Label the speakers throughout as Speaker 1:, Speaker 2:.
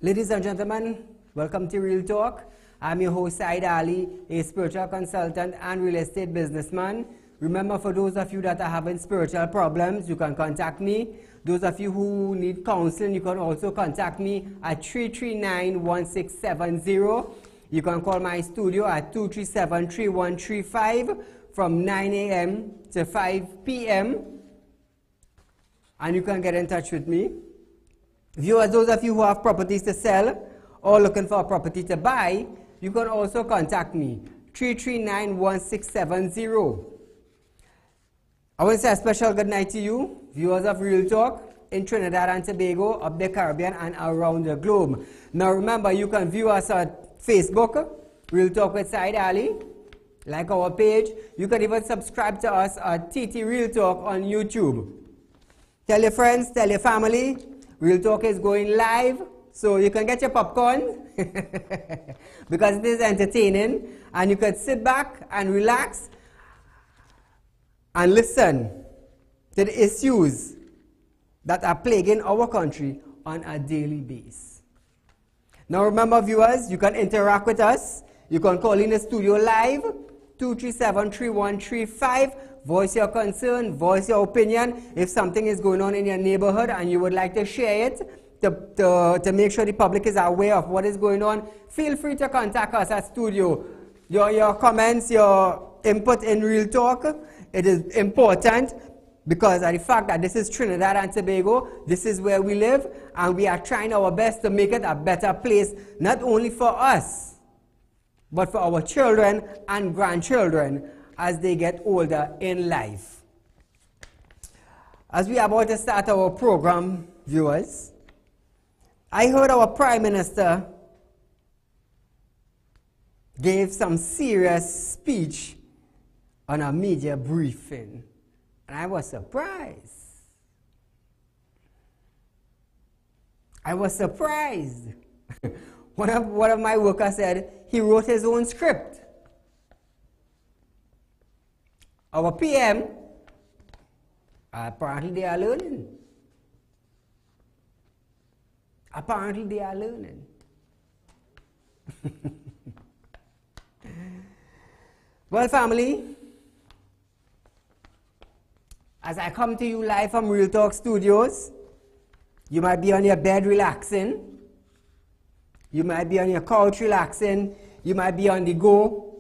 Speaker 1: Ladies and gentlemen, welcome to Real Talk. I'm your host, Saieed Ali, a spiritual consultant and real estate businessman. Remember, for those of you that are having spiritual problems, you can contact me. Those of you who need counseling, you can also contact me at 339-1670. You can call my studio at 237-3135 from 9 a.m. to 5 p.m. And you can get in touch with me. Viewers, those of you who have properties to sell or looking for a property to buy, you can also contact me, 339-1670. I want to say a special good night to you, viewers of Real Talk in Trinidad and Tobago, up the Caribbean and around the globe. Now remember, you can view us on Facebook, Real Talk with Saieed Ali, like our page. You can even subscribe to us at TT Real Talk on YouTube. Tell your friends, tell your family. Real Talk is going live, so you can get your popcorn because it is entertaining, and you can sit back and relax and listen to the issues that are plaguing our country on a daily basis. Now remember, viewers, you can interact with us. You can call in the studio live, 237-3135. Voice your concern, voice your opinion. If something is going on in your neighborhood and you would like to share it to make sure the public is aware of what is going on, feel free to contact us at studio. Your comments, your input in Real Talk, it is important because of the fact that this is Trinidad and Tobago, this is where we live, and we are trying our best to make it a better place, not only for us, but for our children and grandchildren as they get older in life. As we are about to start our program, viewers, I heard our Prime Minister gave some serious speech on a media briefing, and I was surprised. I was surprised. One of my workers said he wrote his own script. Our PM, apparently they are learning. Apparently they are learning. Well, family, as I come to you live from Real Talk Studios, you might be on your bed relaxing. You might be on your couch relaxing. You might be on the go.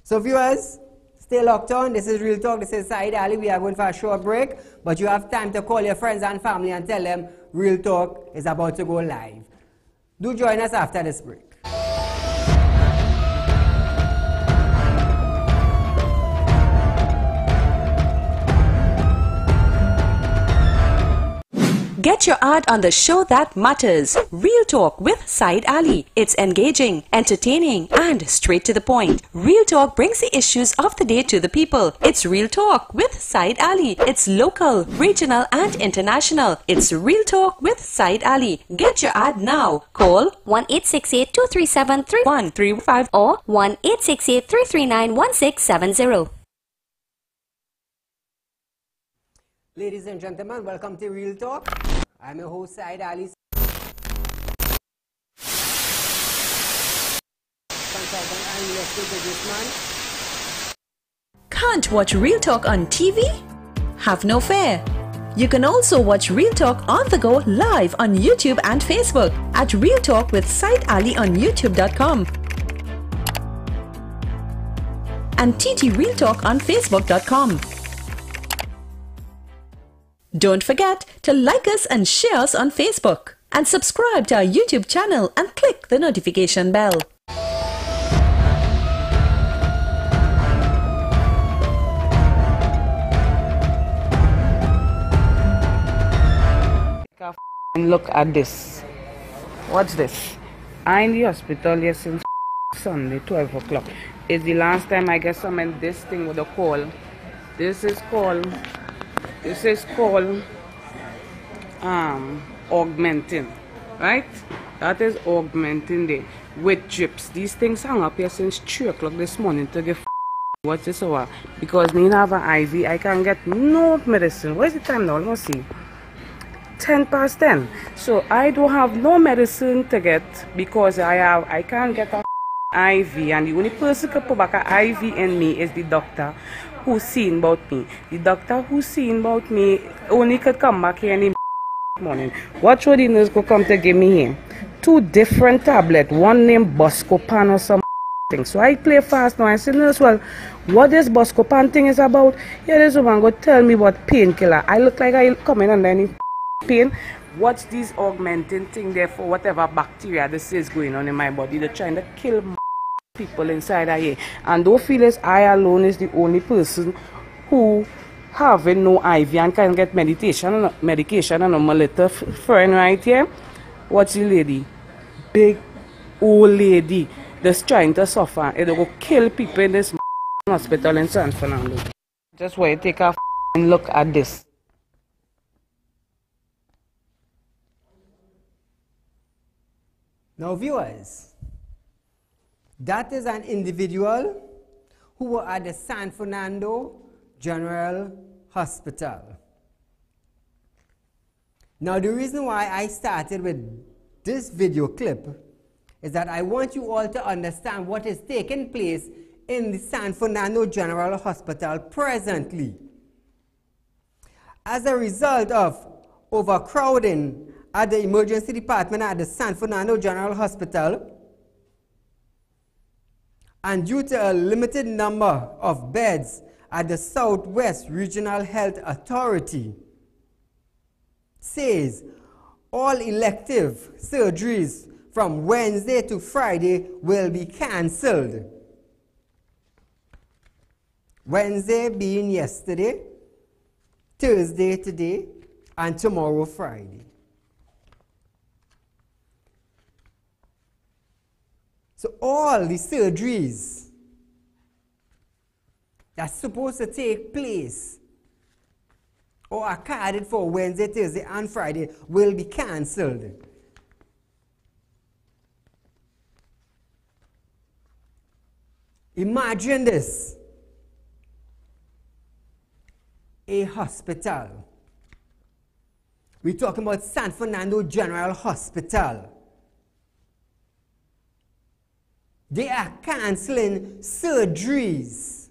Speaker 1: So viewers, stay locked on. This is Real Talk. This is Saieed Ali. We are going for a short break, but you have time to call your friends and family and tell them Real Talk is about to go live. Do join us after this break.
Speaker 2: Get your ad on the show that matters. Real Talk with Saieed Ali. It's engaging, entertaining, and straight to the point. Real Talk brings the issues of the day to the people. It's Real Talk with Saieed Ali. It's local, regional, and international. It's Real Talk with Saieed Ali. Get your ad now. Call 1-868-237-3135 or 1-868-339-1670.
Speaker 1: Ladies and gentlemen, welcome to Real Talk. I'm your host, Saieed Ali, consultant and real estate businessman.
Speaker 2: Can't watch Real Talk on TV? Have no fear. You can also watch Real Talk on the go live on YouTube and Facebook at Real Talk with Saieed Ali on YouTube.com and TT Real Talk on Facebook.com. Don't forget to like us and share us on Facebook and subscribe to our YouTube channel and click the notification bell.
Speaker 3: Look at this. What's this? I'm in the hospital here since Sunday, 12 o'clock. It's the last time I get some in this thing with a call. This is called augmenting, right? That is augmenting day with drips. These things hang up here since 3 o'clock this morning to get what is over because me have an IV. I can't get no medicine. What is the time now? Let's see. 10 past 10. So I don't have no medicine to get because I can't get a IV, and the only person who can put back an IV in me is the doctor who's seen about me. The doctor who's seen about me only could come back here in the morning. What should the nurse go come to give me here? 2 different tablets, one named Buscopan or some thing. So I play fast now. I said, nurse, well, what this Buscopan thing is about? Yeah, this woman go tell me what painkiller. I look like I come in under any pain. What's this augmenting thing there for? Whatever bacteria this is going on in my body. They're trying to kill people inside of here. And don't feel as I alone is the only person who having no IV and can get medication and my little friend right here. What's the lady? Big old lady that's trying to suffer. It'll go kill people in this hospital in San Fernando. Just want to take a look at this.
Speaker 1: Now viewers, that is an individual who were at the San Fernando General Hospital. Now the reason why I started with this video clip is that I want you all to understand what is taking place in the San Fernando General Hospital presently. As a result of overcrowding at the emergency department at the San Fernando General Hospital, and due to a limited number of beds at the Southwest Regional Health Authority, says all elective surgeries from Wednesday to Friday will be cancelled. Wednesday being yesterday, Thursday today, and tomorrow Friday. So all the surgeries that's supposed to take place or are carded for Wednesday, Thursday, and Friday will be cancelled. Imagine this. A hospital. We're talking about San Fernando General Hospital. They are cancelling surgeries.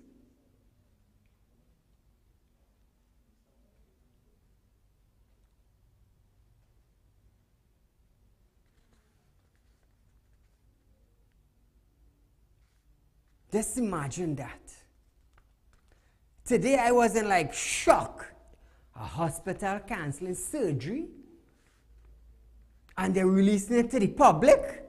Speaker 1: Just imagine that. Today I was in like shock. A hospital cancelling surgery and they're releasing it to the public.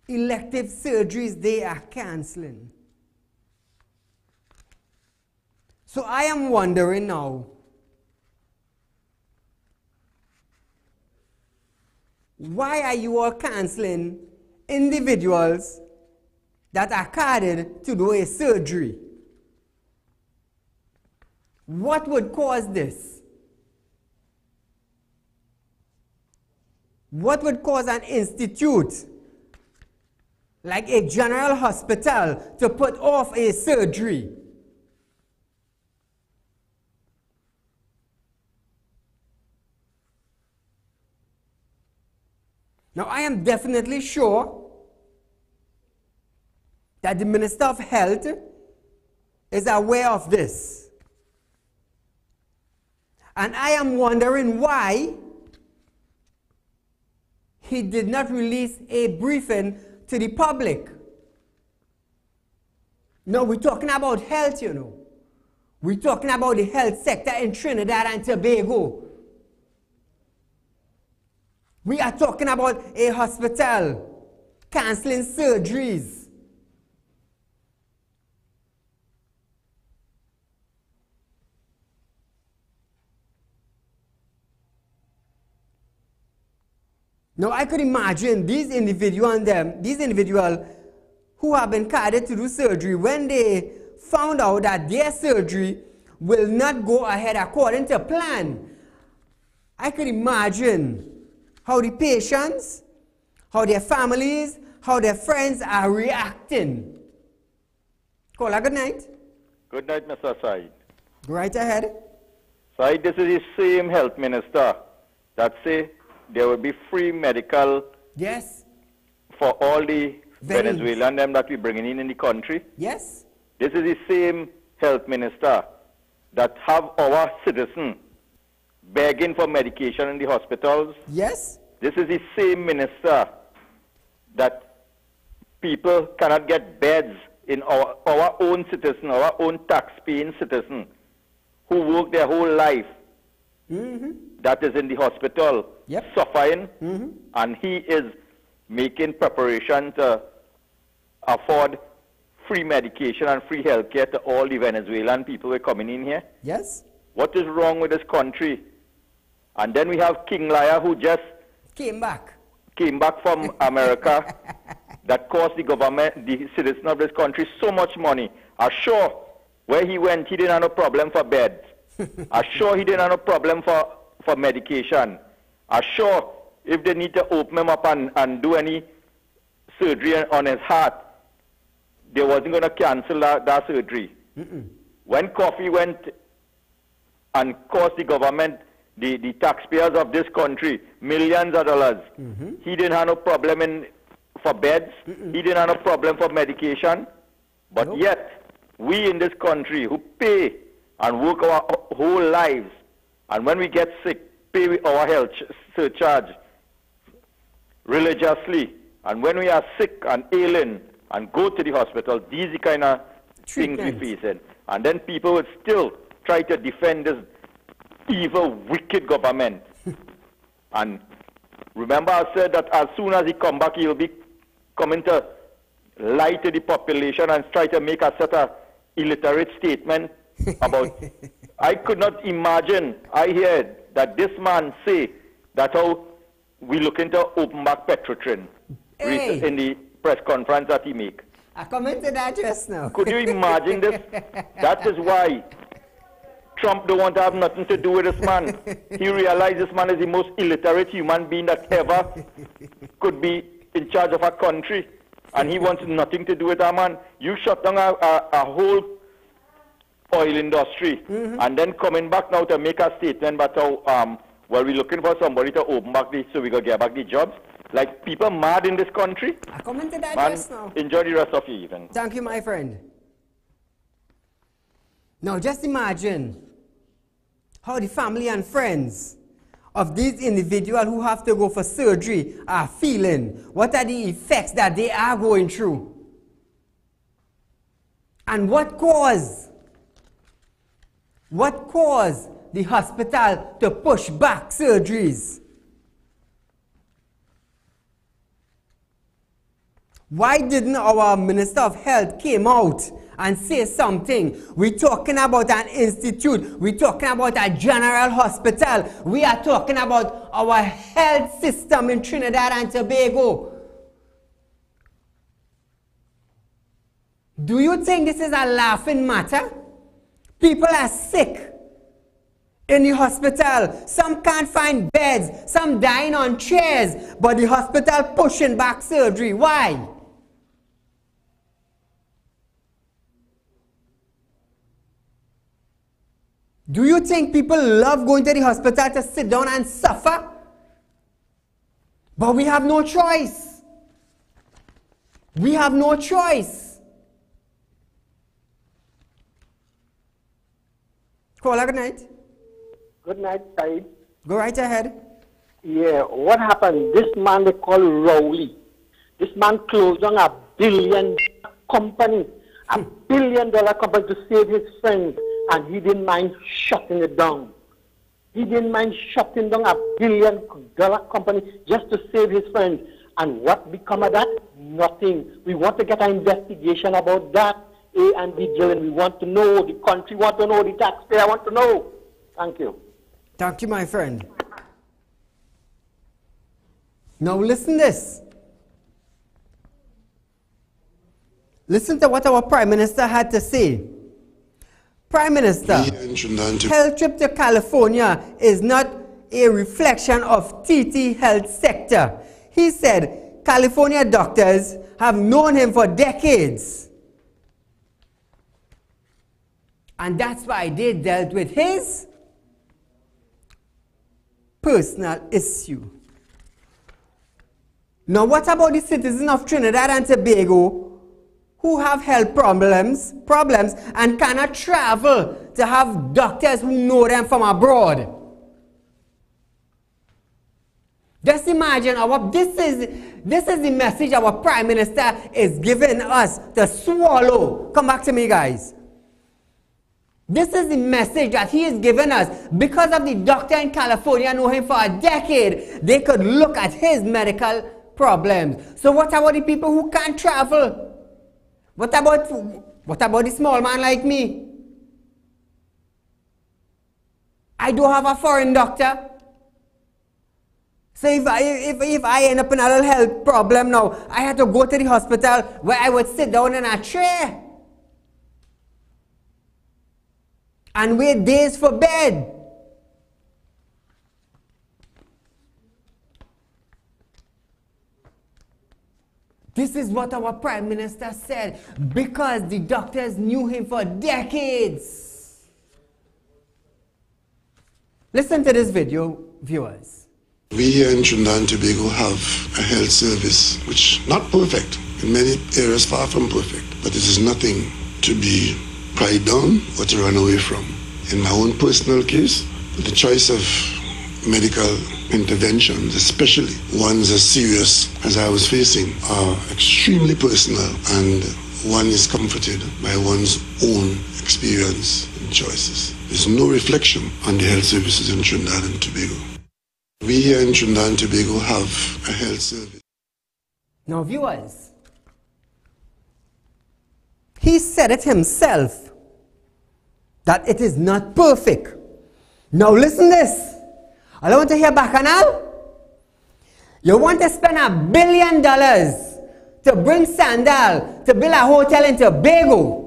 Speaker 1: Elective surgeries they are cancelling. So I am wondering now, why are you all cancelling individuals that are carded to do a surgery? What would cause this? What would cause an institute like a general hospital to put off a surgery? Now, I am definitely sure that the Minister of Health is aware of this. And I am wondering why he did not release a briefing to the public. No, we're talking about health, you know. We're talking about the health sector in Trinidad and Tobago. We are talking about a hospital cancelling surgeries. Now I could imagine these individuals who have been carded to do surgery, when they found out that their surgery will not go ahead according to plan, I could imagine how the patients, how their families, how their friends are reacting. Call a good night.
Speaker 4: Good night, Mr. Said.
Speaker 1: Go right ahead.
Speaker 4: Said, this is the same health minister that say there will be free medical
Speaker 1: Yes.
Speaker 4: for all the
Speaker 1: Very
Speaker 4: Venezuelan them that we bringing in the country.
Speaker 1: Yes.
Speaker 4: This is the same health minister that have our citizen begging for medication in the hospitals.
Speaker 1: Yes.
Speaker 4: This is the same minister that people cannot get beds in our own citizen, our own tax-paying citizen, who work their whole life, that is in the hospital, suffering, and he is making preparation to afford free medication and free health care to all the Venezuelan people who are coming in here.
Speaker 1: Yes.
Speaker 4: What is wrong with this country? And then we have King Liar, who just
Speaker 1: came back
Speaker 4: from America, that cost the government, the citizen of this country, so much money. I'm sure where he went, he didn't have no problem for beds. I'm sure he didn't have no problem for medication. I'm sure if they need to open him up and do any surgery on his heart, they wasn't going to cancel that surgery. When Coffee went and cost the government, the taxpayers of this country, millions of dollars, he didn't have no problem for beds, he didn't have no problem for medication, but yet, we in this country who pay and work our whole lives, and when we get sick, pay our health surcharge religiously, and when we are sick and ailing and go to the hospital, these are the kind of things we face. And then people would still try to defend this evil, wicked government. And remember I said that as soon as he come back, he'll be coming to lie to the population and try to make a set of illiterate statement about... I could not imagine, I heard that this man say that how we looking to open back Petrotrin in the press conference that he make.
Speaker 1: I commented that just now.
Speaker 4: Could you imagine this? That is why Trump don't want to have nothing to do with this man. He realized this man is the most illiterate human being that ever could be in charge of a country. And he wants nothing to do with that man. You shut down a whole oil industry and then coming back now to make a statement about how, well, we're looking for somebody to open back so we can get back the jobs. Like, people mad in this country.
Speaker 1: I commented that
Speaker 4: Man,
Speaker 1: just now.
Speaker 4: enjoy the rest of your evening.
Speaker 1: Thank you, my friend. Now, just imagine how the family and friends of these individuals who have to go for surgery are feeling. What are the effects that they are going through? And what caused the hospital to push back surgeries? Why didn't our Minister of Health came out and say something? We're talking about an institute. We're talking about a general hospital. We are talking about our health system in Trinidad and Tobago. Do you think this is a laughing matter? People are sick in the hospital. Some can't find beds. Some dying on chairs. But the hospital pushing back surgery. Why? Do you think people love going to the hospital to sit down and suffer? But we have no choice. We have no choice. Caller, good night.
Speaker 5: Good night, Said.
Speaker 1: Go right ahead.
Speaker 5: Yeah, what happened? This man they call Rowley. This man closed down $1 billion company, $1 billion company to save his friends. And he didn't mind shutting it down. He didn't mind shutting down $1 billion company just to save his friends. And what become of that? Nothing. We want to get an investigation about that. A and B drilling. We want to know. The country want to know. The taxpayer want to know. Thank you.
Speaker 1: Thank you, my friend. Now listen this. Listen to what our Prime Minister had to say. Prime Minister, health trip to California is not a reflection of TT health sector. He said California doctors have known him for decades. And that's why they dealt with his personal issue. Now, what about the citizens of Trinidad and Tobago who have health problems and cannot travel to have doctors who know them from abroad? Just imagine, this is the message our Prime Minister is giving us to swallow. Come back to me, guys. This is the message that he is giving us. Because of the doctor in California know him for a decade, they could look at his medical problems. So what about the people who can't travel? What about the small man like me? I don't have a foreign doctor. So if I end up in a little health problem now, I had to go to the hospital where I would sit down in a chair and wait days for bed. This is what our Prime Minister said because the doctors knew him for decades. Listen to this video, viewers.
Speaker 6: We here in Trinidad and Tobago have a health service which not perfect, in many areas far from perfect, but it is nothing to be pride on or to run away from. In my own personal case, the choice of medical interventions, especially ones as serious as I was facing, are extremely personal, and one is comforted by one's own experience and choices. There's no reflection on the health services in Trinidad and Tobago. We here in Trinidad and Tobago have a health service.
Speaker 1: Now, viewers, he said it himself that it is not perfect. Now, listen this. I don't want to hear bacchanal. You want to spend $1 billion to bring Sandal to build a hotel in Tobago.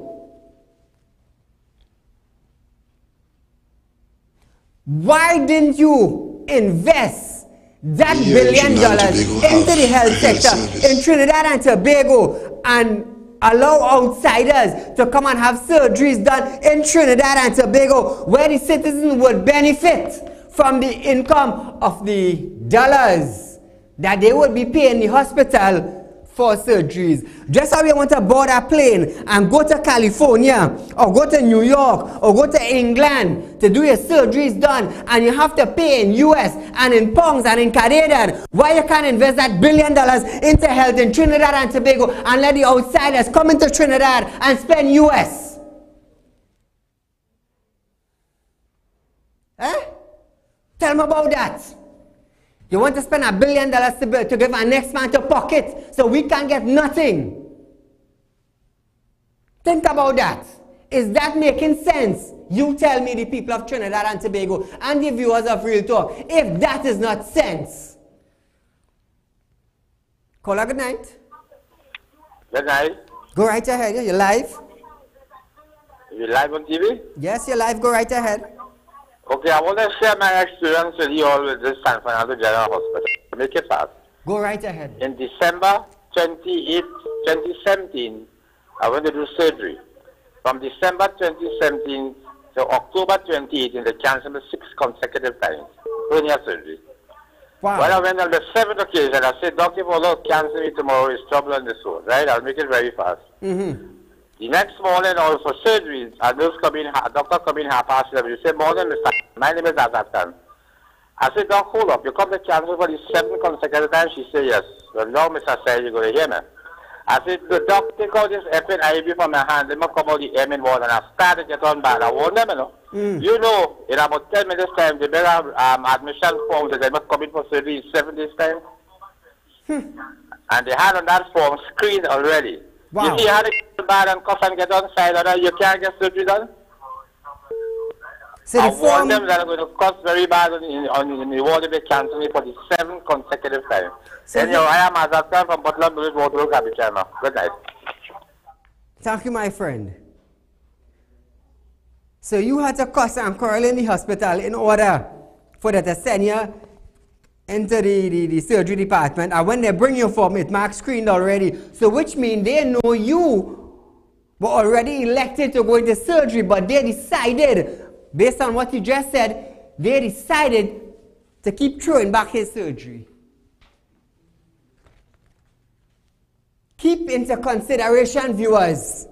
Speaker 1: Why didn't you invest that $1 billion into the health sector in Trinidad and Tobago and allow outsiders to come and have surgeries done in Trinidad and Tobago where the citizens would benefit from the income of the dollars that they would be paying the hospital for surgeries? Just how you want to board a plane and go to California or go to New York or go to England to do your surgeries done, and you have to pay in US and in pounds and in Canadian. Why you can't invest that $1 billion into health in Trinidad and Tobago and let the outsiders come into Trinidad and spend US? Eh? Tell me about that. You want to spend $1 billion to give our next man to pocket so we can get nothing. Think about that. Is that making sense? You tell me, the people of Trinidad and Tobago and the viewers of Real Talk, if that is not sense. Caller, good night.
Speaker 7: Good night.
Speaker 1: Go right ahead. You're live.
Speaker 7: You live on TV?
Speaker 1: Yes, you're live. Go right ahead.
Speaker 7: Okay, I want to share my experience with you all with this San Fernando General Hospital. Make it fast.
Speaker 1: Go right ahead.
Speaker 7: In December 28, 2017, I went to do surgery. From December 2017 to October 2018, they canceled me 6 consecutive times. Hernia surgery.
Speaker 1: Wow.
Speaker 7: When I went on the 7th occasion, I said, Doctor, if Allah cancel me tomorrow, it's trouble on this road, right? I'll make it very fast. The next morning, all for surgeries, a nurse come in, a doctor come in 7:30. You say, morning, Mr. My name is Azatan. I said, Doc, hold up. You come to cancel for the 7 consecutive times? She said, yes. Well, now, Mr. Said, you're going to hear me. I said, the doc, take out this effing IV from my hand. Let me come out the M in water. And I started to get on bad. I warned them, you know. You know, in about 10 minutes time, they better have admission forms that they must come in for surgery in 7 days time. And they had on that form screened already.
Speaker 1: Wow.
Speaker 7: If you had a bad and cough and get on side or that, you can't get surgery done.
Speaker 1: So
Speaker 7: I warned them that I'm going to cost very bad on the ward if they cancel me for the 7 consecutive times.
Speaker 1: So
Speaker 7: Anyhow, I am Azatan from Butler Village, Waterloo, Capichana. Good night.
Speaker 1: Thank you, my friend. So you had to cuss and quarrel in the hospital in order for them to send you into the surgery department, and when they bring you from it, mark screened already. So which means they know you were already elected to go into surgery, but they decided, based on what you just said, they decided to keep throwing back his surgery. Keep into consideration, viewers,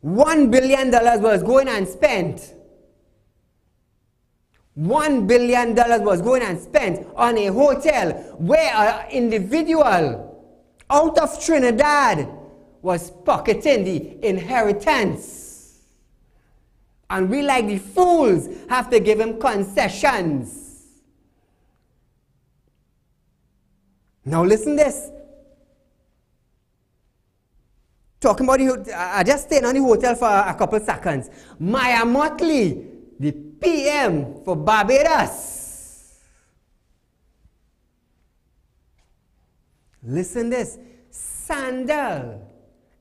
Speaker 1: $1 billion was going unspent. $1 billion was going unspent on a hotel where an individual out of Trinidad was pocketing the inheritance. And we, like the fools, have to give him concessions. Now listen this. Talking about the, I just stayed on the hotel for a couple seconds. Maya Motley, the PM for Barbados. Listen this. Sandal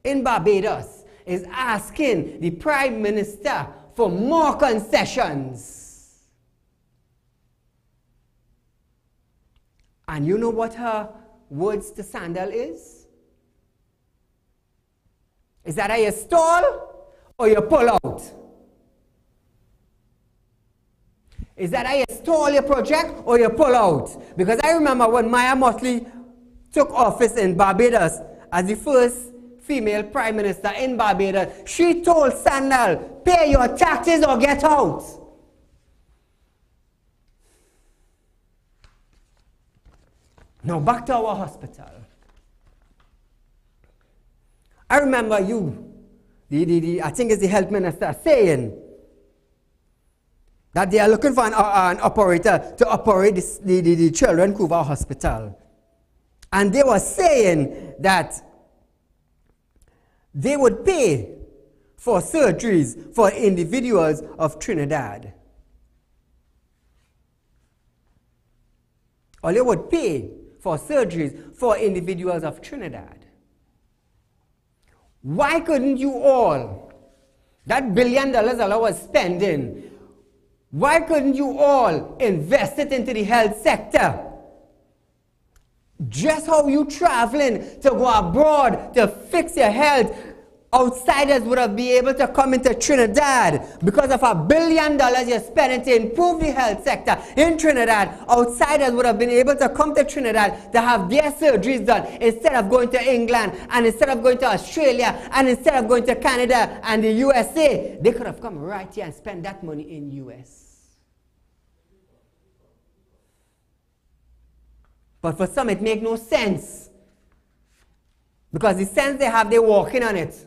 Speaker 1: in Barbados is asking the Prime Minister for more concessions. And you know what her words to Sandal is? Is that you stall or you pull out? Is that you stall your project or you pull out? Because I remember when Maya Motley took office in Barbados as the first female prime minister in Barbados, she told Sandal, pay your taxes or get out. Now back to our hospital. I remember you, I think it's the health minister, saying that they are looking for an operator to operate the Children's Couva Hospital. And they were saying that they would pay for surgeries for individuals of Trinidad. Or they would pay for surgeries for individuals of Trinidad. Why couldn't you all, that $1 billion I was spending, why couldn't you all invest it into the health sector? Just how you traveling to go abroad to fix your health, outsiders would have been able to come into Trinidad because of $1 billion you're spending to improve the health sector in Trinidad. Outsiders would have been able to come to Trinidad to have their surgeries done instead of going to England, and instead of going to Australia, and instead of going to Canada and the USA. They could have come right here and spent that money in US. But for some it makes no sense, because the sense they have, they're walking on it.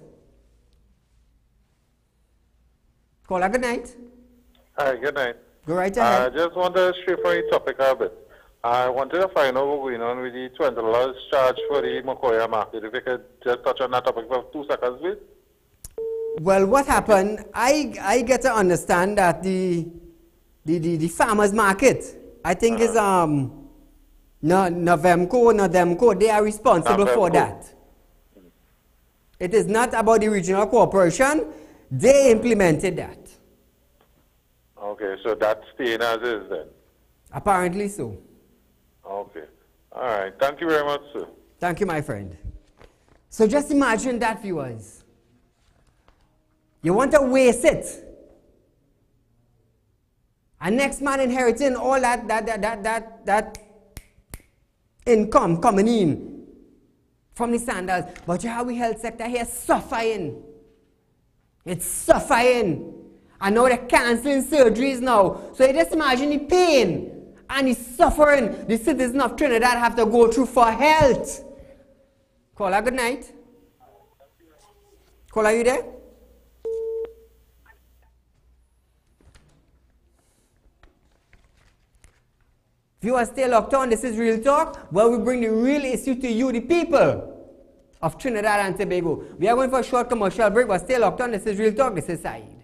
Speaker 1: Caller, good night.
Speaker 8: Hi, good night.
Speaker 1: Go right ahead.
Speaker 8: I just want to stray from the topic a bit. I wanted to find out what's going on with the $20 charge for the Mokoya market. If you could just touch on that topic for 2 seconds, please.
Speaker 1: Well, what happened, I get to understand that the farmers market, I think is Novemco, they are responsible for that. It is not about the regional corporation. They implemented that.
Speaker 8: Okay, so that's staying as is then?
Speaker 1: Apparently so.
Speaker 8: Okay. All right. Thank you very much, sir.
Speaker 1: Thank you, my friend. So just imagine that, viewers. You want to waste it. And next man inheriting all that income coming in from the Sandals. But you have the health sector here suffering. It's suffering. And now they're cancelling surgeries now. So you just imagine the pain and the suffering the citizens of Trinidad have to go through for health. Caller, good night. Caller, are you there? Viewers, stay locked on. This is Real Talk, where we bring the real issue to you, the people of Trinidad and Tobago. We are going for a short commercial break, but stay locked on. This is Real Talk. This is Saieed.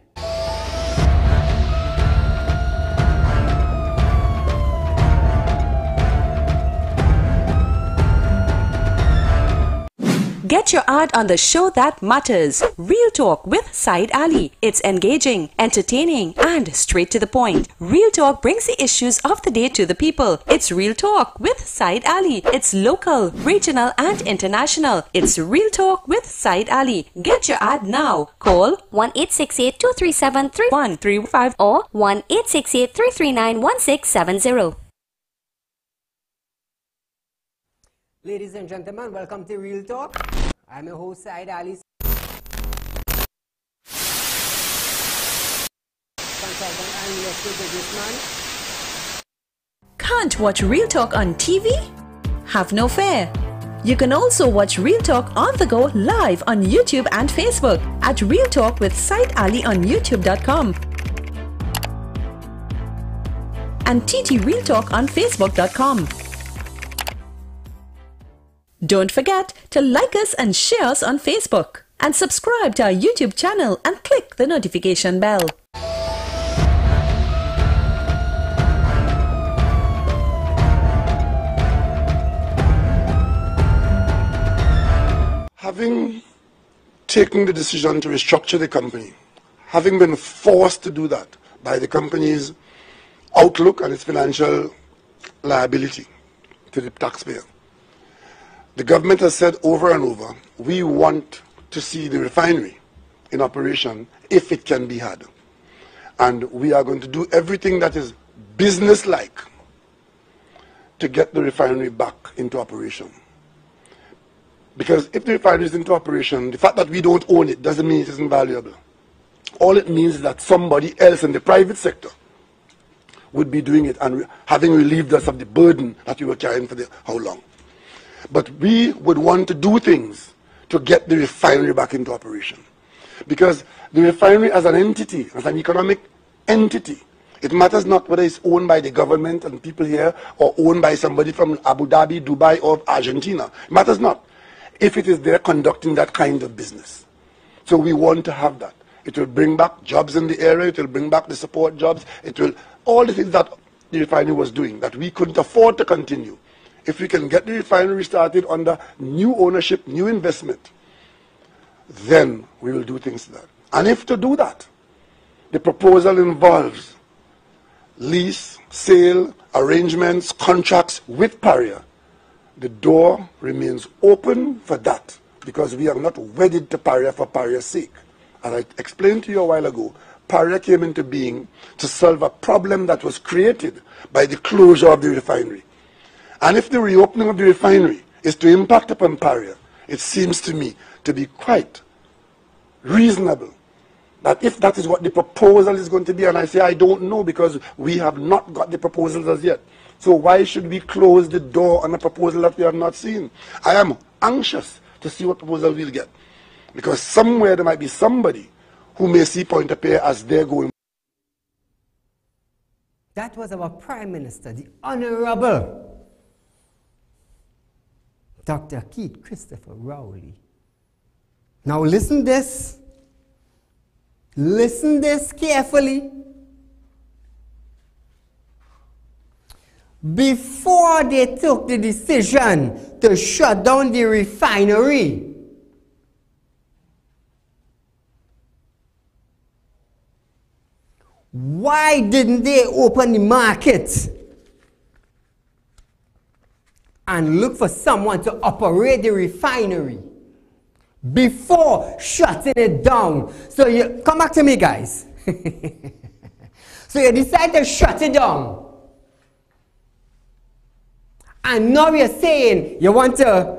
Speaker 2: Get your ad on the show that matters. Real Talk with Saieed Ali. It's engaging, entertaining, and straight to the point. Real Talk brings the issues of the day to the people. It's Real Talk with Saieed Ali. It's local, regional, and international. It's Real Talk with Saieed Ali. Get your ad now. Call 1-868-237-3135 or 1-868-339-1670.
Speaker 1: Ladies and gentlemen, welcome to Real Talk. I'm your host, Saieed Ali, consultant and real estate businessman.
Speaker 2: Can't watch Real Talk on TV? Have no fear. You can also watch Real Talk on the go live on YouTube and Facebook at Real Talk with Saieed Ali on youtube.com and TT Real Talk on facebook.com. Don't forget to like us and share us on Facebook and subscribe to our YouTube channel and click the notification bell.
Speaker 6: Having taken the decision to restructure the company, having been forced to do that by the company's outlook and its financial liability to the taxpayer, the government has said over and over, we want to see the refinery in operation if it can be had. And we are going to do everything that is business-like to get the refinery back into operation. Because if the refinery is into operation, the fact that we don't own it doesn't mean it isn't valuable. All it means is that somebody else in the private sector would be doing it and having relieved us of the burden that we were carrying for how long. But we would want to do things to get the refinery back into operation. Because the refinery as an entity, as an economic entity, it matters not whether it's owned by the government and people here or owned by somebody from Abu Dhabi, Dubai, or Argentina. It matters not if it is there conducting that kind of business. So we want to have that. It will bring back jobs in the area, it will bring back the support jobs, it will, all the things that the refinery was doing that we couldn't afford to continue. If we can get the refinery started under new ownership, new investment, then we will do things to that. And if to do that, the proposal involves lease, sale, arrangements, contracts with Paria, the door remains open for that because we are not wedded to Paria for Paria's sake. As I explained to you a while ago, Paria came into being to solve a problem that was created by the closure of the refinery. And if the reopening of the refinery is to impact upon Paria, it seems to me to be quite reasonable that if that is what the proposal is going to be, and I say I don't know because we have not got the proposals as yet. So why should we close the door on a proposal that we have not seen? I am anxious to see what proposal we'll get. Because somewhere there might be somebody who may see Point of Pay as their going.
Speaker 1: That was our Prime Minister, the Honorable Dr. Keith Christopher Rowley. Now listen this carefully. Before they took the decision to shut down the refinery, why didn't they open the market and look for someone to operate the refinery before shutting it down? So you come back to me, guys. So you decide to shut it down. And now you're saying you want to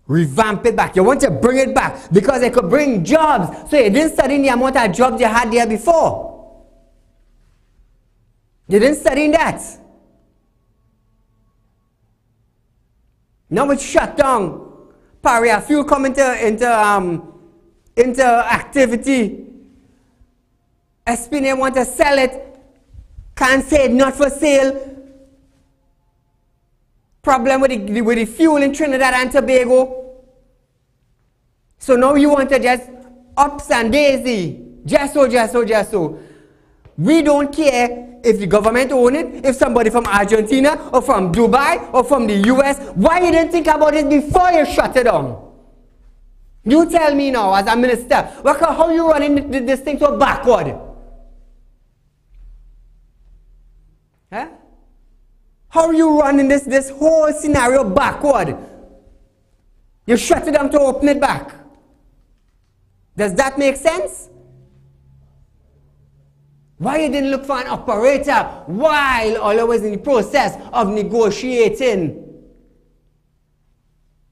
Speaker 1: revamp it back. You want to bring it back because it could bring jobs. So you didn't study the amount of jobs you had there before. You didn't study that. Now it's shut down. Paria fuel come into activity. SPNA want to sell it. Can't say it not for sale. Problem with the fuel in Trinidad and Tobago. So now you want to just ups and daisy. Just so. We don't care if the government own it, if somebody from Argentina or from Dubai or from the US. Why you didn't think about it before you shut it down? You tell me now, as a minister, how you running this thing so backward? Huh? How are you running this whole scenario backward? You shut it down to open it back. Does that make sense? Why you didn't look for an operator while always in the process of negotiating?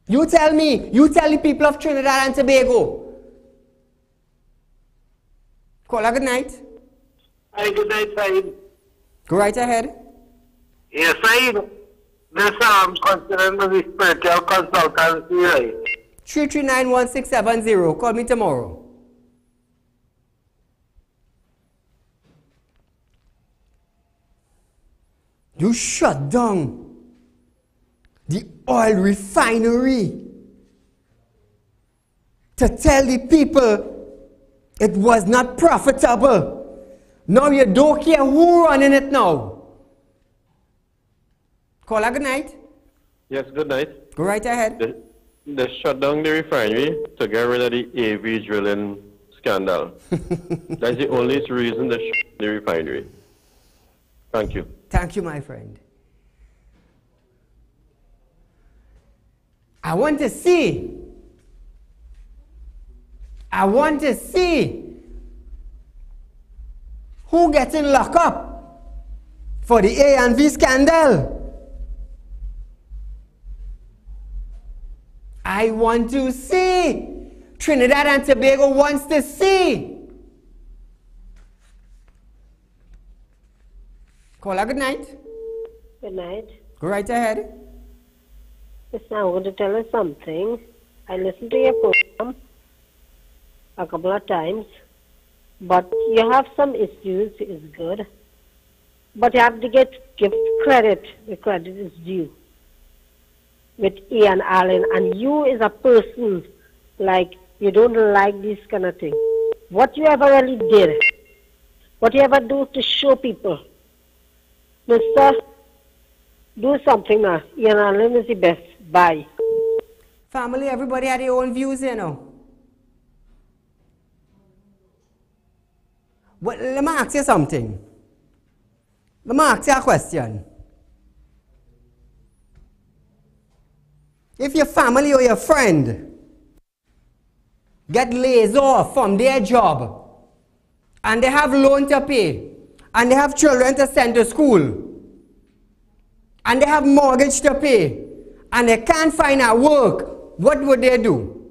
Speaker 1: You tell me, you tell the people of Trinidad and Tobago. Call good night.
Speaker 5: Hi, good night, Saeed.
Speaker 1: Go right ahead.
Speaker 5: Yes, Saeed. This considering the spiritual consultancy, right?
Speaker 1: 3391670. Call me tomorrow. You shut down the oil refinery to tell the people it was not profitable. Now you don't care who running it now. Caller, good night.
Speaker 9: Yes, good night.
Speaker 1: Go right ahead.
Speaker 9: They shut down the refinery to get rid of the AV drilling scandal. That's the only reason they shut down the refinery. Thank you.
Speaker 1: Thank you, my friend. I want to see who getting locked up for the A&V scandal. I want to see. Trinidad and Tobago wants to see. Caller, good night.
Speaker 10: Good night.
Speaker 1: Go right ahead.
Speaker 10: Listen, I'm going to tell you something. I listened to your program a couple of times, but you have some issues, it's good. But you have to give credit. The credit is due. With Ian Allen, and you as a person, like, you don't like this kind of thing. What you ever really did, what you ever do to show people, Mister, do something now. Ian Allen is the best. Bye.
Speaker 1: Family, everybody had their own views, you know. But let me ask you something. Let me ask you a question. If your family or your friend get laid off from their job and they have loan to pay and they have children to send to school and they have mortgage to pay and they can't find a work, what would they do?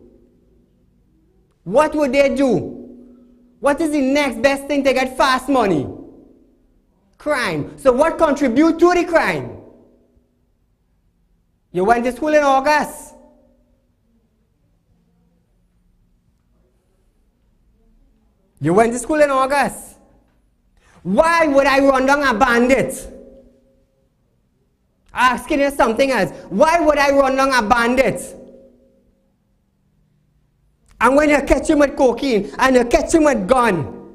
Speaker 1: What would they do? What is the next best thing to get fast money? Crime. So what contribute to the crime? You went to school in August. You went to school in August. Why would I run down a bandit? Asking you something else. Why would I run down a bandit? And when you catch him with cocaine and you catch him with gun,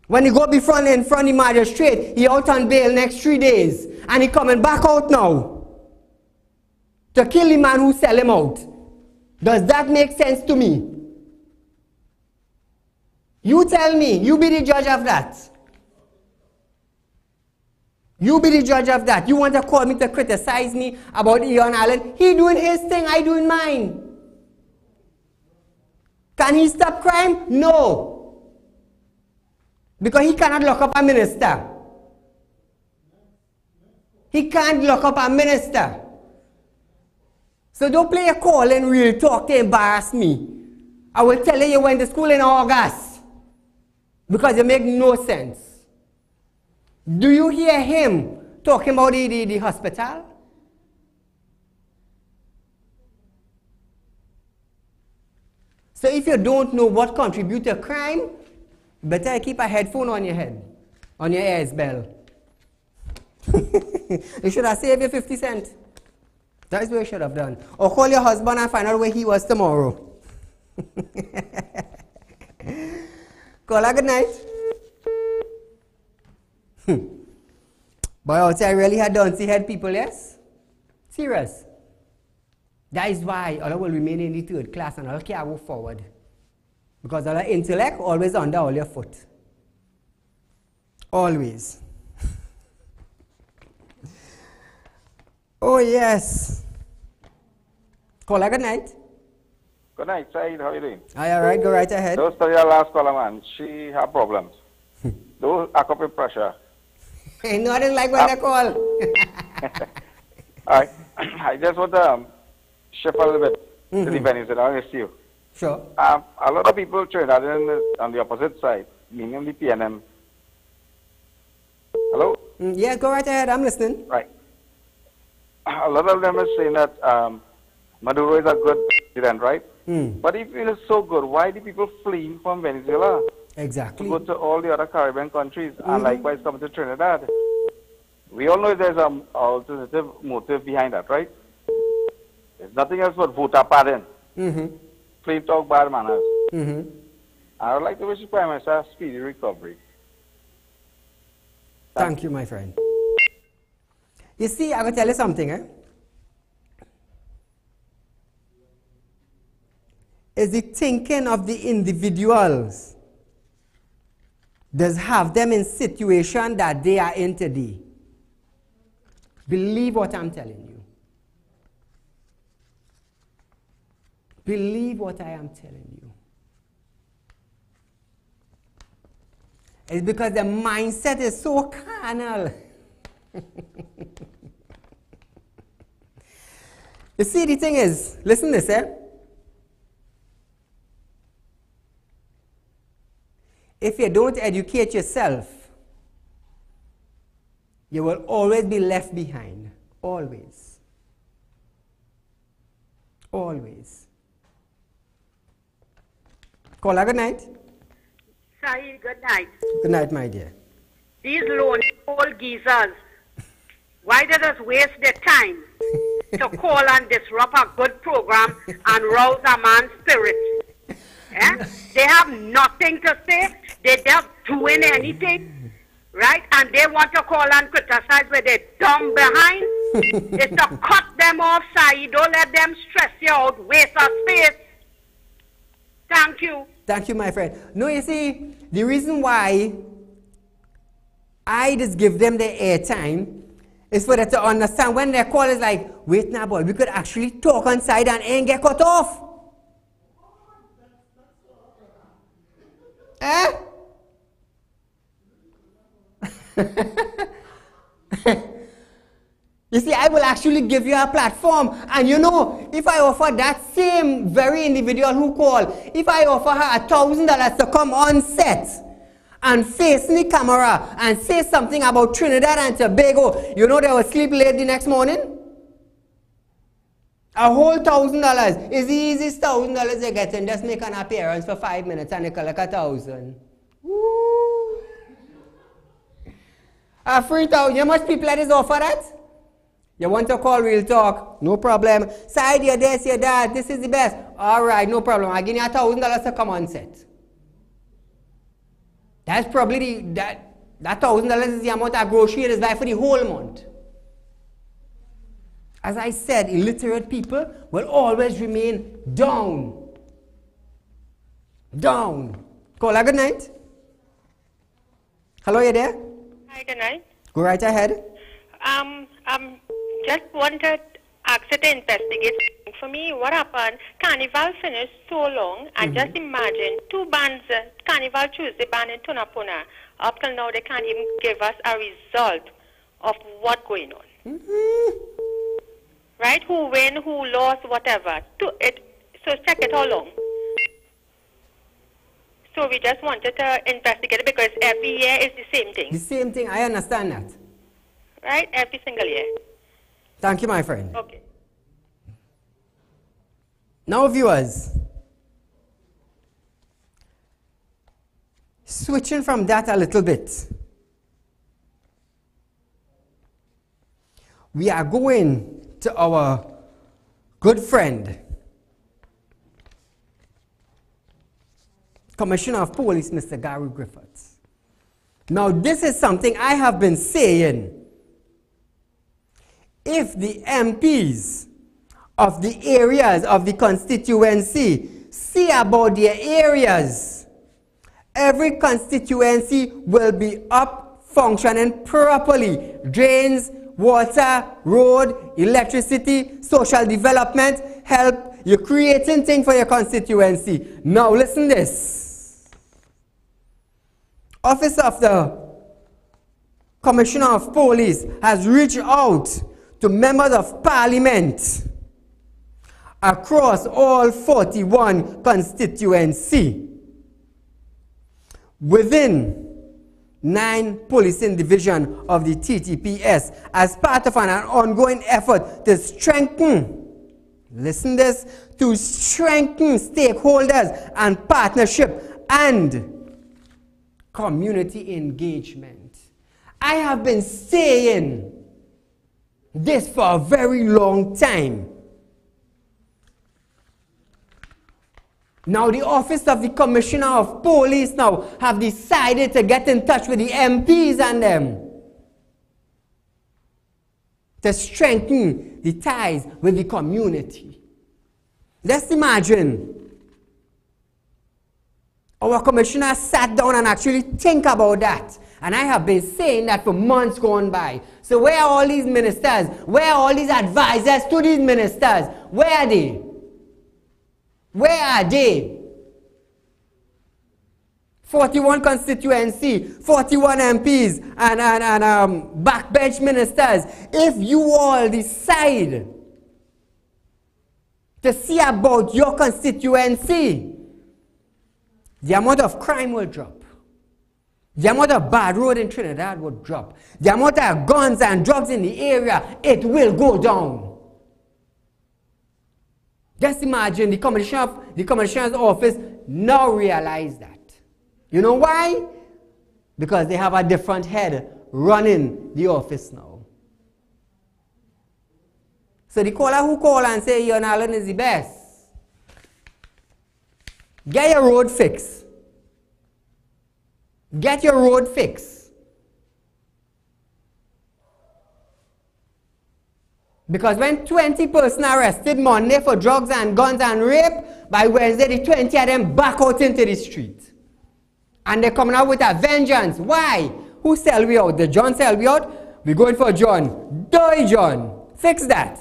Speaker 1: when you go in front of the magistrate, he out on bail next 3 days. And he coming back out now to kill the man who sell him out. Does that make sense to me? You tell me, you be the judge of that. You be the judge of that. You want to call me to criticize me about Ian Allen? He doing his thing, I doing mine. Can he stop crime? No. Because he cannot lock up a minister. He can't lock up a minister. So don't play a call and real talk to embarrass me. I will tell you went to school in August. Because you make no sense. Do you hear him talking about the hospital? So if you don't know what contributes to crime, better keep a headphone on your head, on your ears bell. You should have saved your 50 cents. That is what you should have done. Or call your husband and find out where he was tomorrow. Call her good night. Boy, outside really had Duncy head people, yes? Serious. That is why all will remain in the third class and all can't move forward. Because all intellect always under all your foot. Always. Oh yes. Caller, good night.
Speaker 11: Good night, Saeed. How are you doing?
Speaker 1: All right, go right ahead.
Speaker 11: Those tell your last caller, man. She have problems. Those are up pressure.
Speaker 1: No, I didn't like when I call.
Speaker 11: All right. I just want to shift a little bit to the Venezuelan issue.
Speaker 1: Sure.
Speaker 11: A lot of people Trinidadian on the opposite side, meaning the PNM. Hello?
Speaker 1: Yeah, go right ahead. I'm listening.
Speaker 11: Right. A lot of them are saying that Maduro is a good president, right? But if it is so good, why do people fleeing from Venezuela?
Speaker 1: Exactly.
Speaker 11: To go to all the other Caribbean countries and likewise come to Trinidad. We all know there's an alternative motive behind that, right? There's nothing else but voter pardon. Plain talk, bad manners. I would like to wish the Prime Minister a speedy recovery.
Speaker 1: Thank you, my friend. You see, I'm going to tell you something, eh? Is the thinking of the individuals does have them in situation that they are in today. Believe what I'm telling you. Believe what I am telling you. It's because the mindset is so carnal. You see, the thing is, listen to this, eh? If you don't educate yourself, you will always be left behind. Always. Always. Caller, good night.
Speaker 12: Saeed, good night.
Speaker 1: Good night, my dear.
Speaker 12: These lonely old geezers, why did us waste their time to call and disrupt a good program and rouse a man's spirit? Eh? They have nothing to say. They're not doing anything, right? And they want to call and criticize with their dumb behind. It's to cut them off, Saeed. Don't let them stress you out, waste of space. Thank you.
Speaker 1: Thank you, my friend. No, you see, the reason why I just give them the airtime is for them to understand when their call is like, wait now, boy, we could actually talk on side and ain't get cut off. Eh? You see, I will actually give you a platform. And you know, if I offer that same very individual who called, if I offer her $1,000 to come on set and face the camera and say something about Trinidad and Tobago, you know they will sleep late the next morning? A whole $1,000 is the easiest $1,000 they get, and just make an appearance for 5 minutes and they collect $1,000. Woo! A free $1,000. You know how much people that is offer that? You want to call Real Talk? No problem. Side, you're this, you're that. This is the best. All right, no problem. I'll give you $1,000 to come on set. That's probably that $1,000 is the amount of grocery it is buy for the whole month. As I said, illiterate people will always remain down. Down. Caller, good night. Hello, you there?
Speaker 13: Hi, good night.
Speaker 1: Go right ahead.
Speaker 13: Just wanted to ask you to investigate something for me. What happened? Carnival finished so long, and just imagine 2 bands, Carnival Tuesday band in Tunapuna. Up till now, they can't even give us a result of what's going on. Right? Who win, who lost, whatever. So check it how long. So we just wanted to investigate it because every year is the same thing.
Speaker 1: The same thing, I understand that.
Speaker 13: Right? Every single year.
Speaker 1: Thank you, my friend.
Speaker 13: Okay.
Speaker 1: Now, viewers, switching from that a little bit, we are going to our good friend, Commissioner of Police, Mr. Gary Griffiths. Now, this is something I have been saying. If the MPs of the areas of the constituency see about their areas. Every constituency will be up functioning properly. Drains, water, road, electricity, social development, help. You're creating things for your constituency. Now listen this. Office of the Commissioner of Police has reached out to members of Parliament across all 41 constituency within 9 policing division of the TTPS as part of an ongoing effort to strengthen, listen this, to strengthen stakeholders and partnership and community engagement. I have been saying this for a very long time. Now the Office of the Commissioner of Police now have decided to get in touch with the MPs and them to strengthen the ties with the community. Let's imagine our commissioner sat down and actually think about that. And I have been saying that for months gone by. So where are all these ministers? Where are all these advisors to these ministers? Where are they? Where are they? 41 constituency, 41 MPs, and backbench ministers. If you all decide to see about your constituency, the amount of crime will drop. The amount of bad road in Trinidad will drop. The amount of guns and drugs in the area, it will go down. Just imagine the commissioner's office now realize that. You know why? Because they have a different head running the office now. So the caller who call and say Ian Allen is the best, get your road fixed. Get your road fixed. Because when 20 persons arrested Monday for drugs and guns and rape, by Wednesday the 20 of them back out into the street. And they're coming out with a vengeance. Why? Who sell we out? Did John sell we out? We're going for John. Die John. Fix that.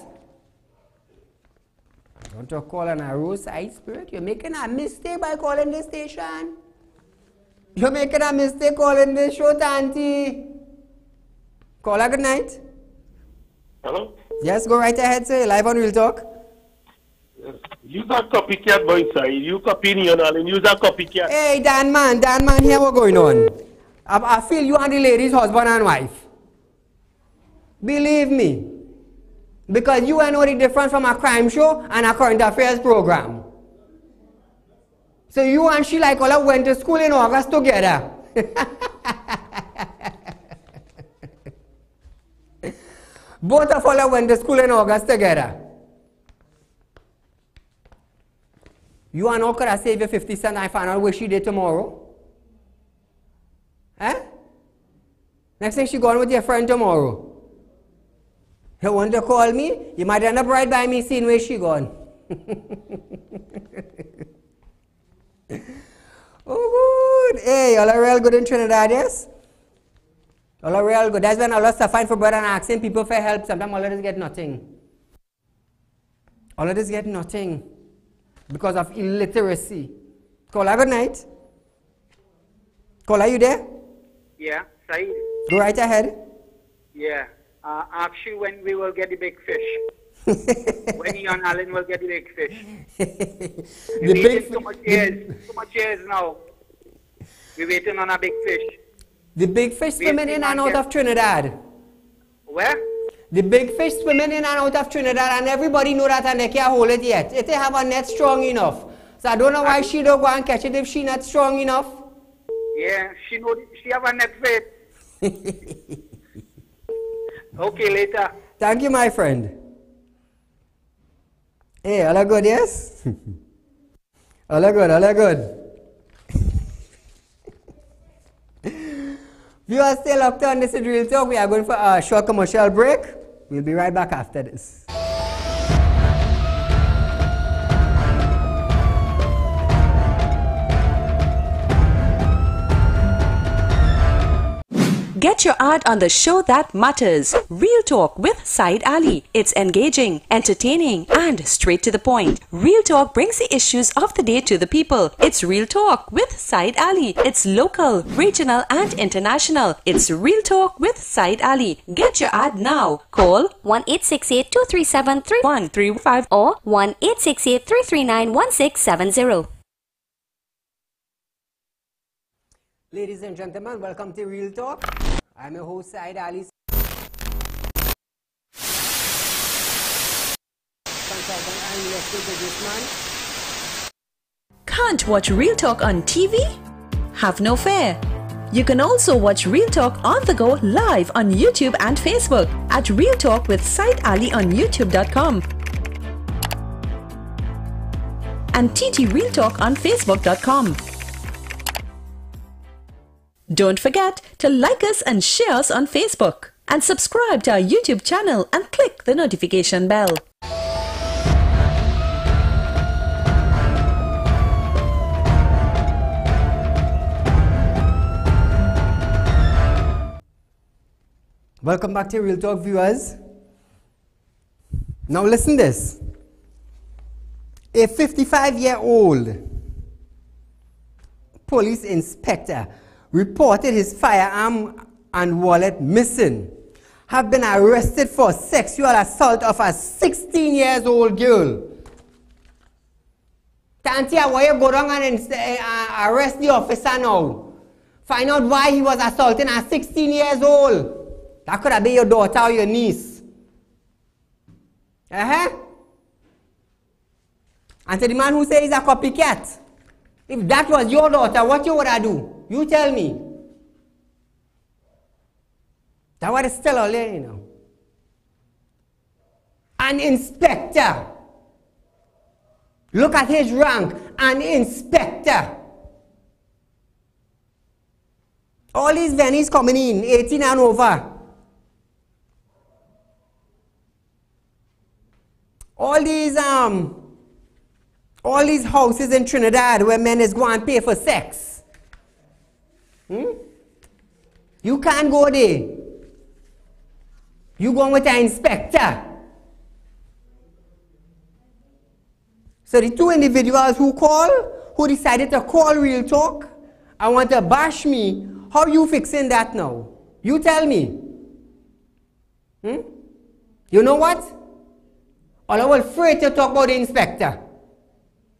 Speaker 1: Don't you call on a roadside spirit? You're making a mistake by calling this station. You're making a mistake calling this show, Auntie. Call her good night.
Speaker 14: Hello?
Speaker 1: Yes, go right ahead, sir. Live on Real Talk.
Speaker 14: You got copycat boy side. You copy Ian Allen. You got copycat.
Speaker 1: Hey, Dan man, here what's going on? I feel you and the lady's husband and wife. Believe me. Because you know the difference from a crime show and a current affairs program. So you and she like all went to school in August together. Both of all went to school in August together. You and all could have saved your 50 cents and find out where she did tomorrow. Eh? Next thing she gone with your friend tomorrow. You want to call me? You might end up right by me seeing where she gone. Oh good. Hey, y'all are real good in Trinidad, yes? Y'all are real good. That's when all us find for bread and asking people for help. Sometimes all of us get nothing. All of us get nothing because of illiteracy. Caller, good night. Caller, are you there?
Speaker 15: Yeah, Saeed.
Speaker 1: Go right ahead.
Speaker 15: Yeah. Ask you when we will get the big fish. When Ian Allen will get the big fish. We're waiting so much years now. We're waiting on a big fish.
Speaker 1: The big fish swimming in and out of Trinidad.
Speaker 15: Where?
Speaker 1: The big fish swimming in and out of Trinidad, and everybody know that and they can't hold it yet. It have a net strong enough. So I don't know why she don't go and catch it if she not strong enough.
Speaker 15: Yeah, she have a net for it. Okay, later.
Speaker 1: Thank you, my friend. Hey, all are good, yes? All are good, all are good. Viewers, stay locked on. This is Real Talk. We are going for a short commercial break. We'll be right back after this.
Speaker 2: Get your ad on the show that matters. Real Talk with Saieed Ali. It's engaging, entertaining, and straight to the point. Real Talk brings the issues of the day to the people. It's Real Talk with Saieed Ali. It's local, regional, and international. It's Real Talk with Saieed Ali. Get your ad now. Call 1-868-237-3135 or 1-868-339-1670.
Speaker 1: Ladies and gentlemen, welcome to Real Talk. I'm your host, Saieed Ali. Consultant and real estate businessman.
Speaker 2: Can't watch Real Talk on TV? Have no fear. You can also watch Real Talk on the go live on YouTube and Facebook at Real Talk with Saieed Ali on YouTube.com and TT Real Talk on Facebook.com. Don't forget to like us and share us on Facebook and subscribe to our YouTube channel and click the notification bell.
Speaker 1: Welcome back to Real Talk, viewers. Now listen this. A 55-year-old police inspector reported his firearm and wallet missing, have been arrested for sexual assault of a 16-year-old girl. Tantia, why you go down and arrest the officer now? Find out why he was assaulting a 16-year-old. That could have been your daughter or your niece. And to the man who says he's a copycat, if that was your daughter, what you would have do? You tell me. That was still all there, you know. An inspector. Look at his rank. An inspector. All these vennies coming in, 18 and over. All these houses in Trinidad where men is going to pay for sex. You can't go there. You go with an inspector. So the two individuals who decided to call Real Talk, I want to bash me. How you fixing that now? You tell me. You know what? All I was afraid to talk about the inspector.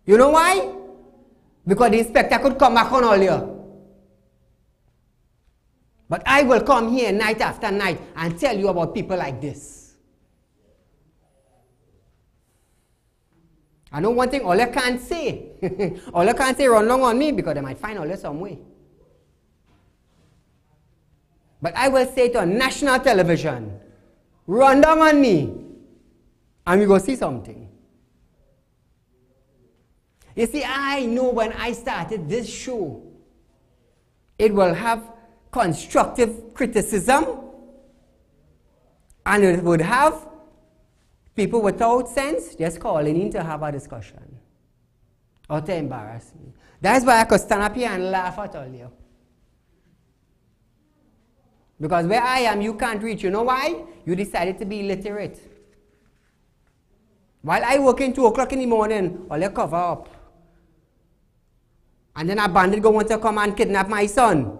Speaker 1: You know why? Because the inspector could come back on all you. But I will come here night after night and tell you about people like this. I know one thing, all you can't say. All you can't say run long on me because they might find all you some way. But I will say it on national television, run down on me, and we go see something. You see, I know when I started this show, it will have constructive criticism, and it would have people without sense just calling in to have a discussion or to embarrass me. That's why I could stand up here and laugh at all you. Because where I am, you can't reach. You know why? You decided to be illiterate. While I work in 2 o'clock in the morning, all you cover up. And then a bandit go want to come and kidnap my son.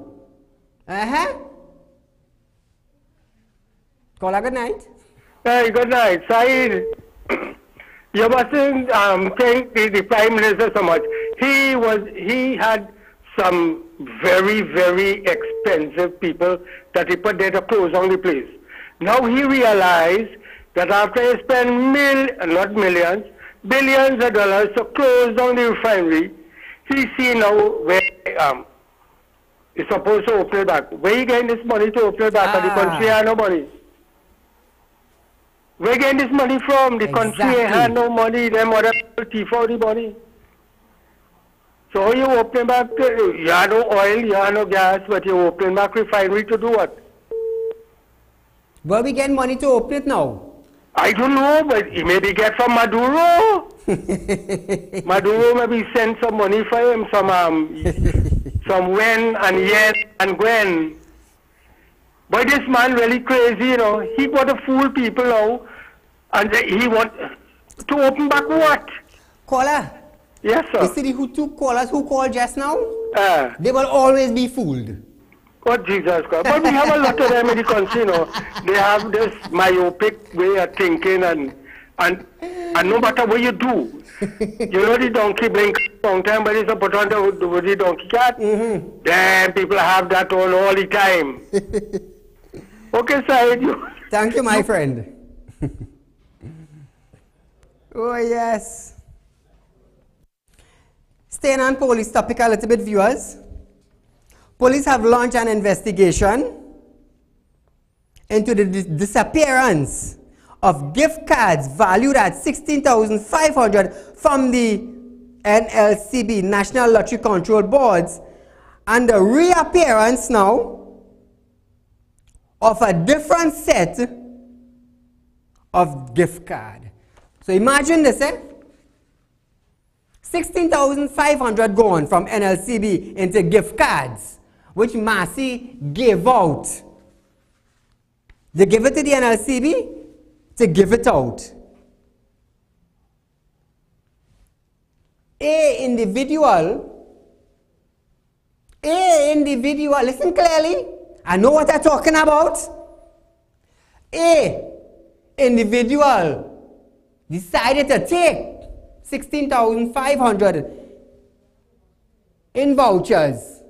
Speaker 1: Call a good night.
Speaker 14: Hey, good night, Saeed. You mustn't thank the Prime Minister so much. He had some very, very expensive people that he put there to close down the place. Now he realized that after he spent not millions, billions of dollars to close down the refinery, he see now where he's supposed to open it back. Where he getting this money to open it back? And the country had no money. Where getting this money from? The country had no money. Them other people thief out the money. So you open back, you have no oil, you have no gas, but you open back refinery to do what?
Speaker 1: Where we get money to open it now?
Speaker 14: I don't know, but he maybe get from Maduro. Maduro maybe send some money for him, some when and yes and when. Boy, this man really crazy, you know. He want to fool people now. And he want to open back what?
Speaker 1: Caller.
Speaker 14: Yes, sir.
Speaker 1: You see the two callers who called just now? They will always be fooled.
Speaker 14: Oh, Jesus Christ. But we have a lot of them in the country, you know. They have this myopic way of thinking and no matter what you do, you know the donkey blink long time, but it's a put on the donkey cat. Then people have that on all the time. Okay, Saeed.
Speaker 1: Thank you, my friend. Oh, yes. Staying on police topic a little bit, viewers. Police have launched an investigation into the disappearance of gift cards valued at $16,500 from the NLCB, National Lottery Control Boards, and the reappearance now of a different set of gift card. So imagine this, eh? 16,500 gone from NLCB into gift cards, which Massey gave out. They give it to the NLCB to give it out. A individual, listen clearly, I know what I'm talking about. A individual decided to take 16,500 in vouchers.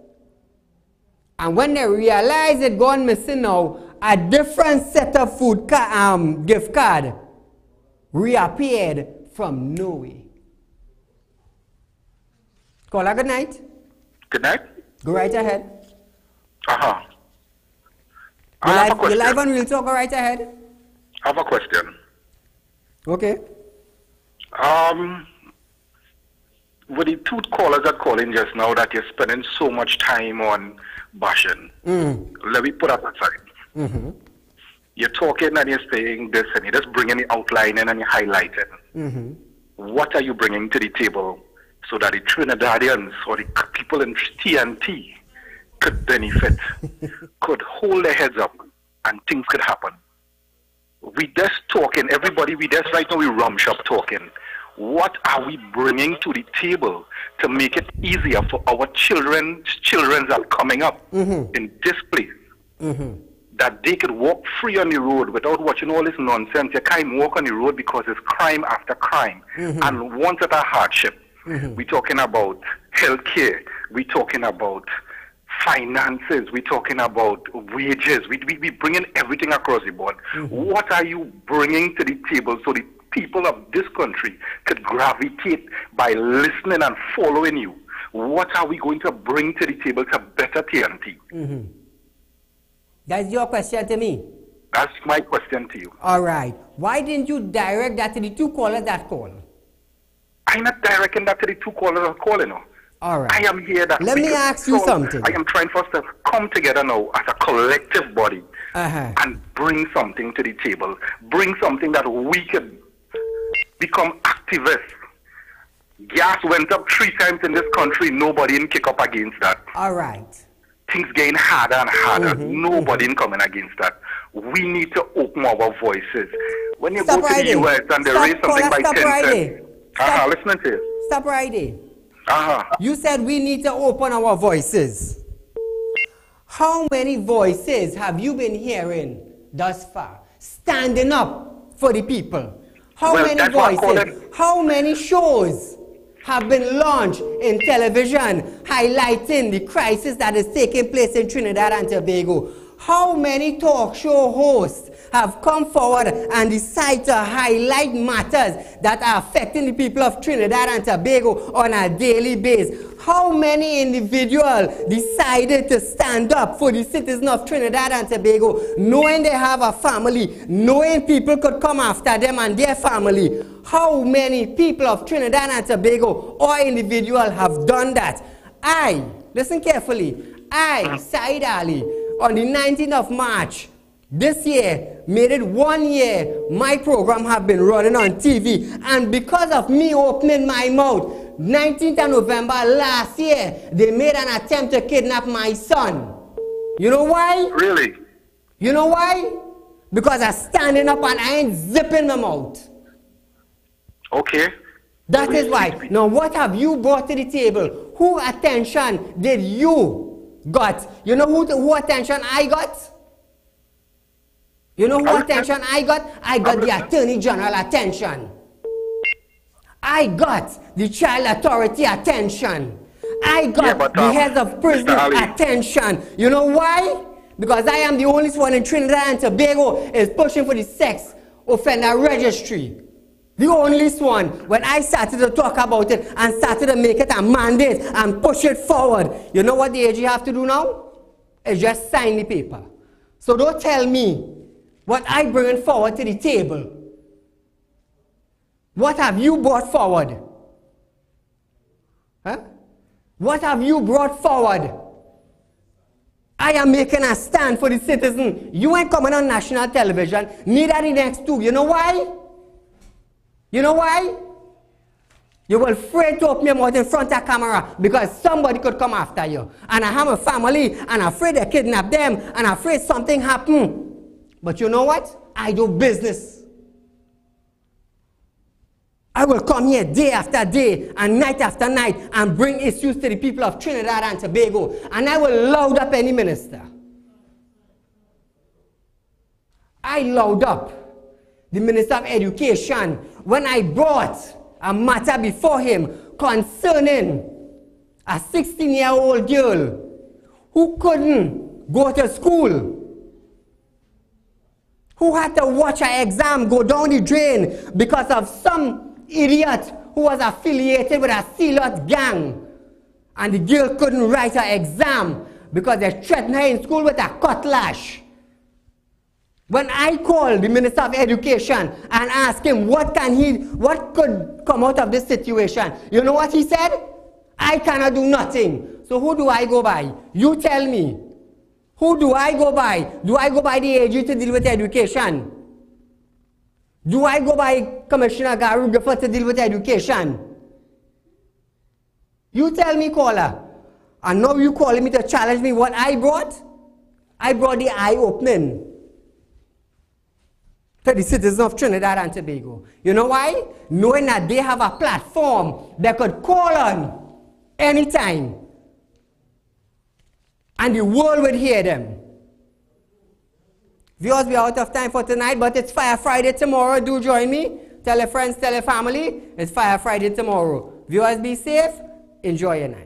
Speaker 1: And when they realize it gone missing now, a different set of gift card reappeared from nowhere. Caller, good night.
Speaker 8: Good night.
Speaker 1: Go right ahead.
Speaker 8: You're
Speaker 1: live on Real Talk, go right ahead.
Speaker 8: I have a question.
Speaker 1: Okay.
Speaker 8: With the two callers that call in just now that you're spending so much time on bashing, let me put up aside. You're talking and you're saying this and you're just bringing the outline in and you're highlighting. What are you bringing to the table so that the Trinidadians or the people in TNT could benefit, could hold their heads up, and things could happen? We just talking, everybody, we just right now we rum shop talking. What are we bringing to the table to make it easier for our children that are coming up in this place? That they could walk free on the road without watching all this nonsense. You can't walk on the road because it's crime after crime. And once at a hardship, we're talking about health care, we're talking about finances, we're talking about wages, we bringing everything across the board. What are you bringing to the table so the people of this country could gravitate by listening and following you? What are we going to bring to the table to better TNT?
Speaker 1: That's your question to me?
Speaker 8: That's my question to you.
Speaker 1: All right. Why didn't you direct that to the two callers that call?
Speaker 8: I'm not directing that to the two callers that are calling.
Speaker 1: All right.
Speaker 8: I am here that
Speaker 1: Let me ask you something.
Speaker 8: I am trying for us to come together now as a collective body and bring something to the table. Bring something that we could become activists. Gas went up 3 times in this country. Nobody in kick up against that.
Speaker 1: All right.
Speaker 8: Things getting harder and harder. Nobody in coming against that. We need to open our voices. When you go to the US and they raise something by 10 cents. Listening to you.
Speaker 1: Stop right there. You said we need to open our voices. How many voices have you been hearing thus far? Standing up for the people. How many voices? How many shows have been launched in television highlighting the crisis that is taking place in Trinidad and Tobago? How many talk show hosts have come forward and decided to highlight matters that are affecting the people of Trinidad and Tobago on a daily basis? How many individuals decided to stand up for the citizens of Trinidad and Tobago, knowing they have a family, knowing people could come after them and their family? How many people of Trinidad and Tobago or individuals have done that? Listen carefully, Saieed Ali, on the 19th of March, this year, made it 1 year, my program have been running on TV. And because of me opening my mouth, 19th of November last year, they made an attempt to kidnap my son. You know why?
Speaker 8: Really?
Speaker 1: You know why? Because I'm standing up and I ain't zipping them out.
Speaker 8: Okay.
Speaker 1: That is why. Now, what have you brought to the table? Who attention did you got? You know who attention I got? You know who attention I got? I got the Attorney General attention. I got the Child Authority attention. I got the heads of prison attention. You know why? Because I am the only one in Trinidad and Tobago is pushing for the sex offender registry. The only one. When I started to talk about it and started to make it a mandate and push it forward, you know what the AG have to do now? Is just sign the paper. So don't tell me what I bring forward to the table. What have you brought forward? Huh? What have you brought forward? I am making a stand for the citizen. You ain't coming on national television, neither the next two. You know why? You know why? You will afraid to open your mouth in front of camera because somebody could come after you. And I have a family and I'm afraid they kidnap them and I'm afraid something happen. But you know what? I do business. I will come here day after day and night after night and bring issues to the people of Trinidad and Tobago. And I will load up any minister. I load up the Minister of Education when I brought a matter before him concerning a 16-year-old girl who couldn't go to school, who had to watch her exam go down the drain because of some idiot who was affiliated with a Sealot gang, and the girl couldn't write her exam because they threatened her in school with a cutlash. When I called the Minister of Education and asked him what could come out of this situation, you know what he said? I cannot do nothing. So who do I go by? You tell me. Who do I go by? Do I go by the AG to deal with education? Do I go by Commissioner Garu Gifford to deal with education? You tell me, caller. And now you calling me to challenge me what I brought? I brought the eye-opening to the citizens of Trinidad and Tobago. You know why? Knowing that they have a platform they could call on anytime. And the world would hear them. Viewers, we are out of time for tonight, but it's Fire Friday tomorrow. Do join me. Tell your friends, tell your family. It's Fire Friday tomorrow. Viewers, be safe. Enjoy your night.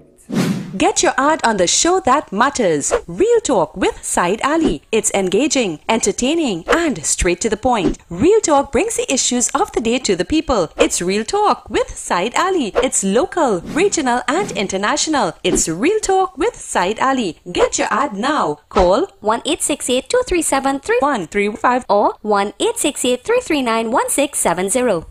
Speaker 2: Get your ad on the show that matters. Real Talk with Saieed Ali. It's engaging, entertaining, and straight to the point. Real Talk brings the issues of the day to the people. It's Real Talk with Saieed Ali. It's local, regional, and international. It's Real Talk with Saieed Ali. Get your ad now. Call
Speaker 16: 1-868-237-3135 or 1-868-339-1670.